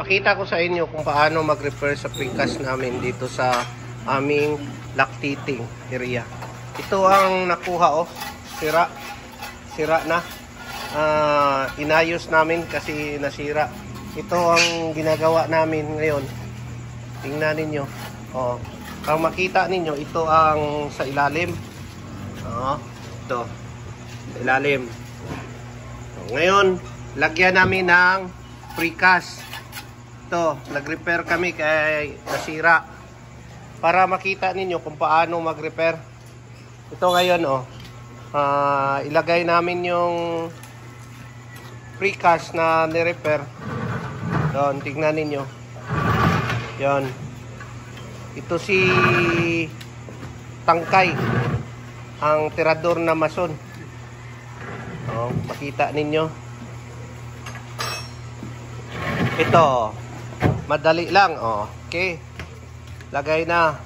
Ipakita ko sa inyo kung paano mag-repair sa precast namin dito sa aming lactating area. Ito ang nakuha, oh. Sira na. Inayos namin kasi nasira. Ito ang ginagawa namin ngayon. Tingnan ninyo. Oh. Para makita ninyo, ito ang sa ilalim. Oh. Ito. Sa ilalim. So, ngayon, lagyan namin ng precast. Ito, nag-repair kami kay nasira. Para makita ninyo kung paano mag-repair. Ito ngayon, oh. Ilagay namin yung precast na ni-repair. Doon, tignan ninyo. Yon. Ito si Tangkay, ang tirador na mason. Oh, makita ninyo. Ito, madali lang, oh. Okay. Lagay na.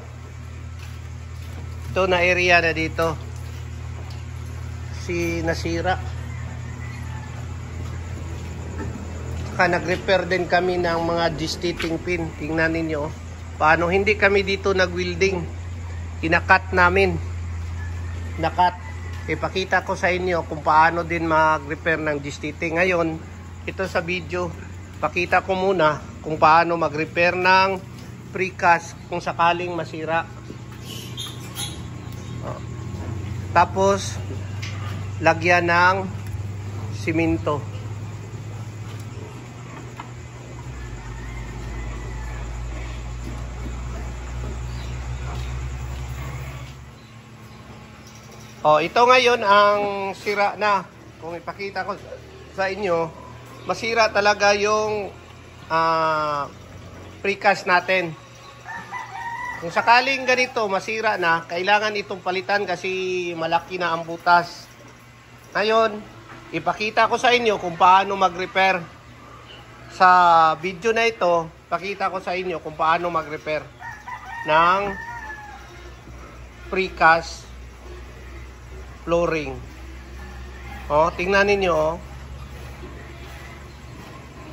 Ito na area na dito. Si nasira. Saka nag-repair din kami ng mga gestating pin. Tingnan ninyo, oh. Paano hindi kami dito nag-welding. Inakat namin. Nakat. Ipakita ko sa inyo kung paano din mag-repair ng gestating. Ngayon, ito sa video, pakita ko muna kung paano mag-repair ng precast kung sakaling masira. Tapos, lagyan ng simento. Oh, ito ngayon ang sira na. Kung ipakita ko sa inyo, masira talaga yung precast natin. Kung sakaling ganito masira na, kailangan itong palitan kasi malaki na ang butas. Ngayon, ipakita ko sa inyo kung paano mag-repair. Sa video na ito, pakita ko sa inyo kung paano mag-repair ng precast flooring. Oh, tingnan ninyo, oh.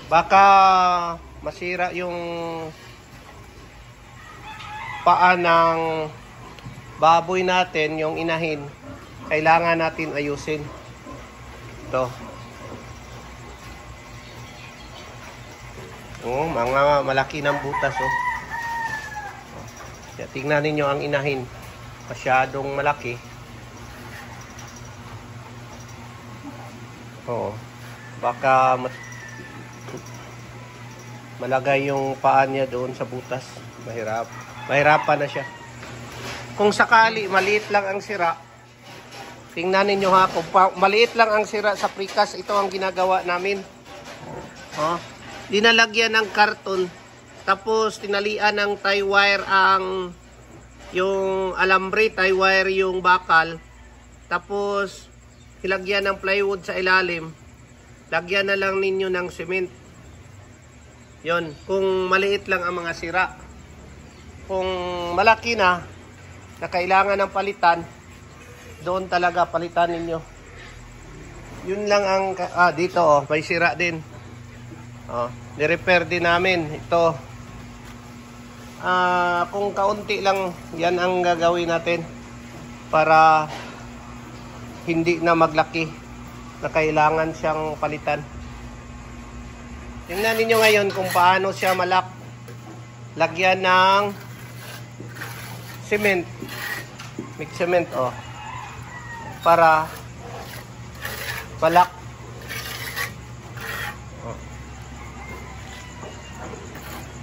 Baka masira yung paa ng baboy natin, yung inahin. Kailangan natin ayusin. Ito. Oh, mga malaki ng butas, oh. Tingnan ninyo ang inahin. Masyadong malaki. Oo. Baka malagay yung paa niya doon sa butas. Mahirapan na siya. Kung sakali maliit lang ang sira, tingnan ninyo ha, kung maliit lang ang sira sa precast, ito ang ginagawa namin. Dinalagyan ng karton, tapos tinalian ng tie wire ang yung alambre, tie wire yung bakal, tapos ilagyan ng plywood sa ilalim. Lagyan na lang ninyo ng cement. Yon, kung maliit lang ang mga sira. Kung malaki na kailangan ng palitan, doon talaga palitan ninyo. Yun lang ang dito, oh, may sira din. Ni-repair din namin ito. Kung kaunti lang, yan ang gagawin natin para hindi na maglaki na kailangan siyang palitan. Tingnan ninyo ngayon kung paano siya malak. Lagyan ng cement. Mix cement, oh. Para malak. Oh.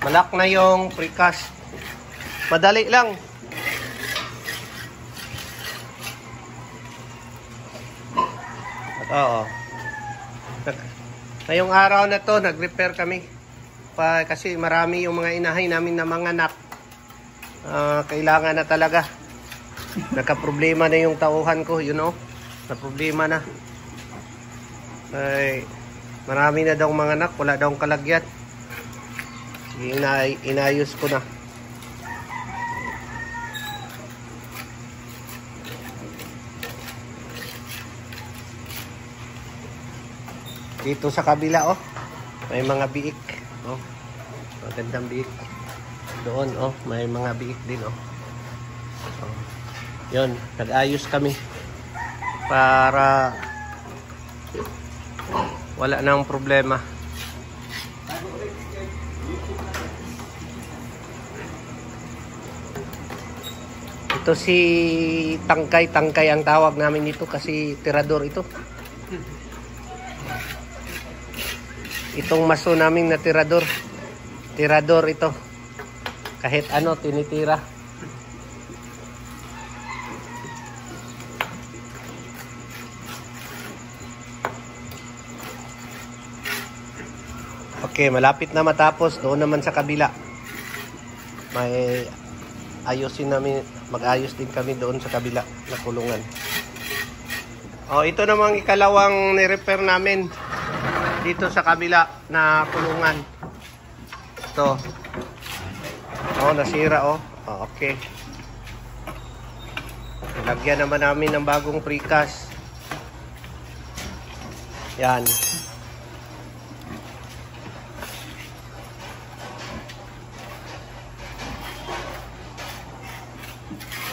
Malak na yung precast. Madali lang. Oo. Ngayong araw na to, nag-repair kami. Kasi marami yung mga inahay namin na mga anak. Kailangan na talaga. Nagka-problema na yung tauhan ko, you know. Na-problema na. Marami na daw mga anak, wala daw kalagyan. Inayos ko na. Dito sa kabila, oh, may mga biik, oh. Magandang biik. Doon, oh, may mga biik din, oh. Oh. Yun, nag-ayos kami para wala nang problema. Ito si Tangkay. Tangkay ang tawag namin dito kasi tirador ito. Itong maso namin na tirador. Tirador ito. Kahit ano, tinitira. Okay, malapit na matapos. Doon naman sa kabila. May ayusin namin, mag-ayos din kami doon sa kabila na kulungan. Oh, ito namang ikalawang ni-repair namin dito sa kabila na kulungan. Ito. Oh, nasira oh. Oh, okay. Lagyan naman namin ng bagong precast. Yan.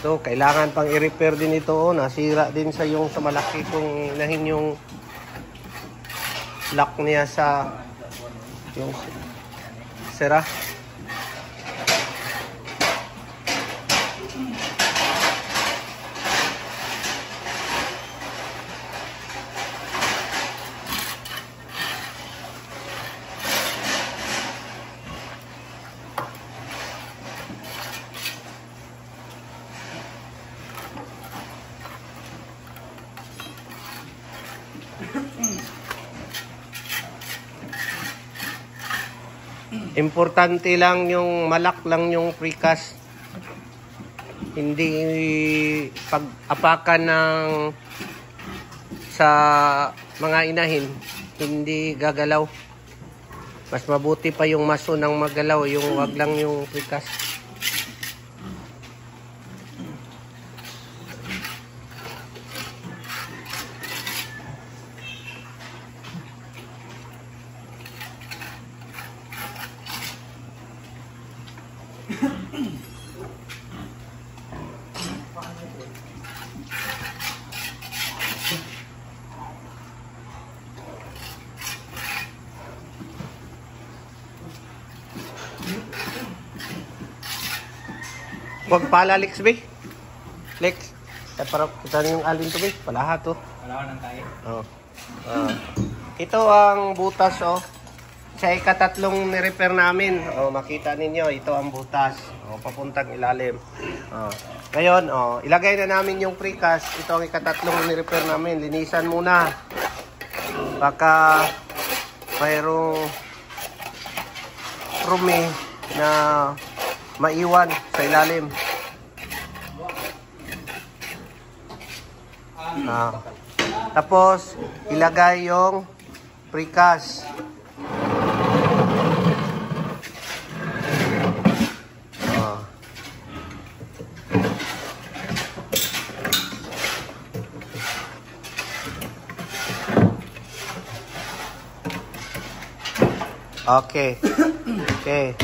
So, kailangan pang i-repair din ito. Oh. Nasira din sa yung sa malaki kong inahin yung lock niya sa yung sira. Importante lang yung malak lang yung precast. Hindi pag-apakan ng sa mga inahin, hindi gagalaw. Mas mabuti pa yung maso ng magalaw, yung wag lang yung precast. Huwag pala, Lex, be. Lex, para kita yung alin to, be. Palahat, to. Palahan ng tayo. Oh. Ito ang butas, oh. Sa ikatatlong ni-repair namin. Oh, makita ninyo, ito ang butas. Oh, papuntang ilalim. Oh. Ngayon, oh, ilagay na namin yung precast. Ito ang ikatatlong ni-repair namin. Linisan muna. Baka mayroong rumi na maiwan sa ilalim. Tapos ilagay yung precast. Okay. Okay.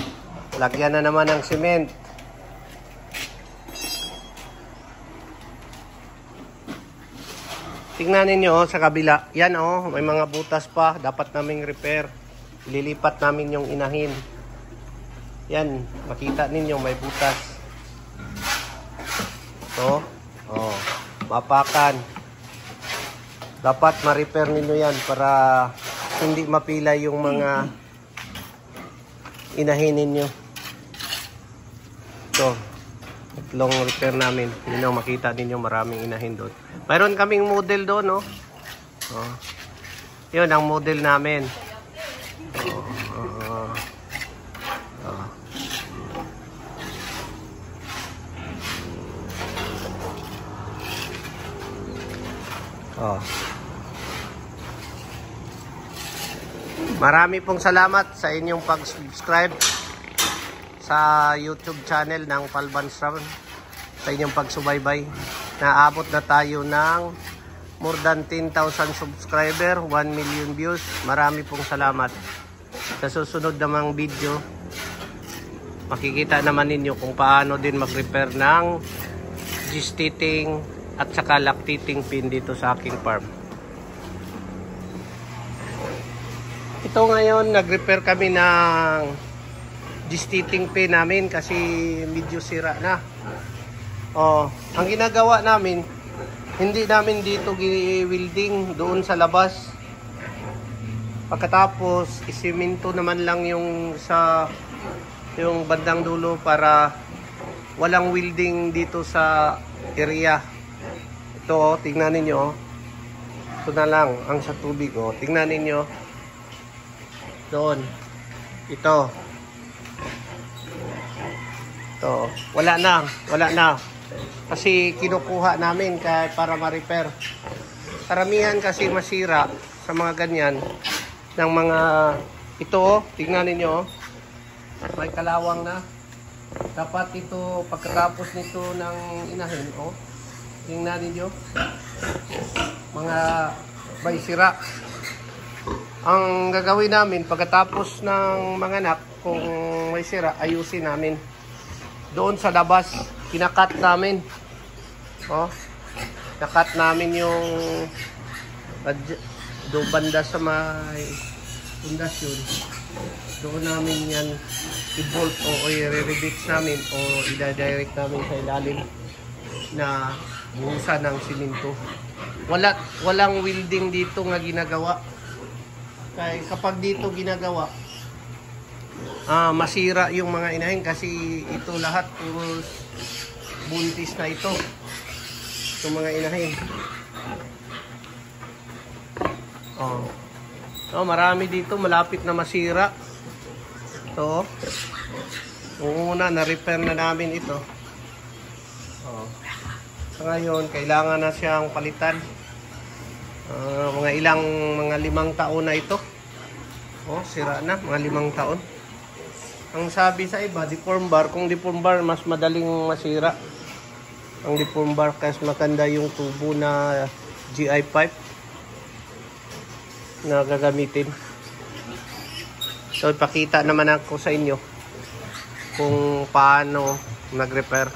Lagyan na naman ng cement. Tingnan ninyo oh, sa kabila. Yan oh, may mga butas pa. Dapat naming repair. Ililipat namin yung inahin. Yan, makita ninyo may butas. So, oh, mapakan. Dapat ma-repair ninyo yan para hindi mapila yung mga inahin ninyo. So, tatlong repair namin. Yun ang makita ninyo maraming inahin doon. Mayroon kaming model doon, no? Oh. Yun ang model namin. Oh. Marami pong salamat sa inyong pag-subscribe sa YouTube channel ng Palban Ram, sa inyong pagsubaybay. Naabot na tayo ng more than 10,000 subscriber, 1 million views. Marami pong salamat. Sa susunod namang video, makikita naman ninyo kung paano din mag-repair ng gestating at saka lactating pin dito sa aking farm. Ito ngayon, nag-repair kami ng gestating pin namin kasi medyo sira na. Ang ginagawa namin, hindi namin dito gi-welding doon sa labas. Pagkatapos, isiminto naman lang yung bandang dulo para walang welding dito sa area. Ito, tingnan ninyo. Ito na lang ang sa tubig. Tingnan ninyo. Doon. Ito. Wala na. Kasi kinukuha namin kahit para ma-repair. Karamihan kasi masira sa mga ganyan ng mga ito, tingnan niyo, may kalawang na. Dapat ito pagkatapos nito ng inahin, tingnan niyo, mga may sira. Ang gagawin namin pagkatapos ng mga anak, kung may sira, ayusin namin. Doon sa labas, kinakat namin. Nakat namin yung do banda sa may pundasyon. Doon namin yan i-bolt o i-rebits namin o i-direct namin sa ilalim na buhusan ng siminto. Walang welding dito nga ginagawa. Kaya kapag dito ginagawa, masira yung mga inahin kasi ito lahat puro buntis na ito. Itong mga inahin. Marami dito, malapit na masira. Ito. Una, na-repair na namin ito. So ngayon, kailangan na siyang palitan. Mga 5 taon na ito. Sira na, mga 5 taon. Ang sabi sa iba, deform bar. Kung deform bar, mas madaling masira. Ang deform bar kasi maganda yung tubo na GI pipe na gagamitin. So ipakita naman ako sa inyo kung paano nag-repair.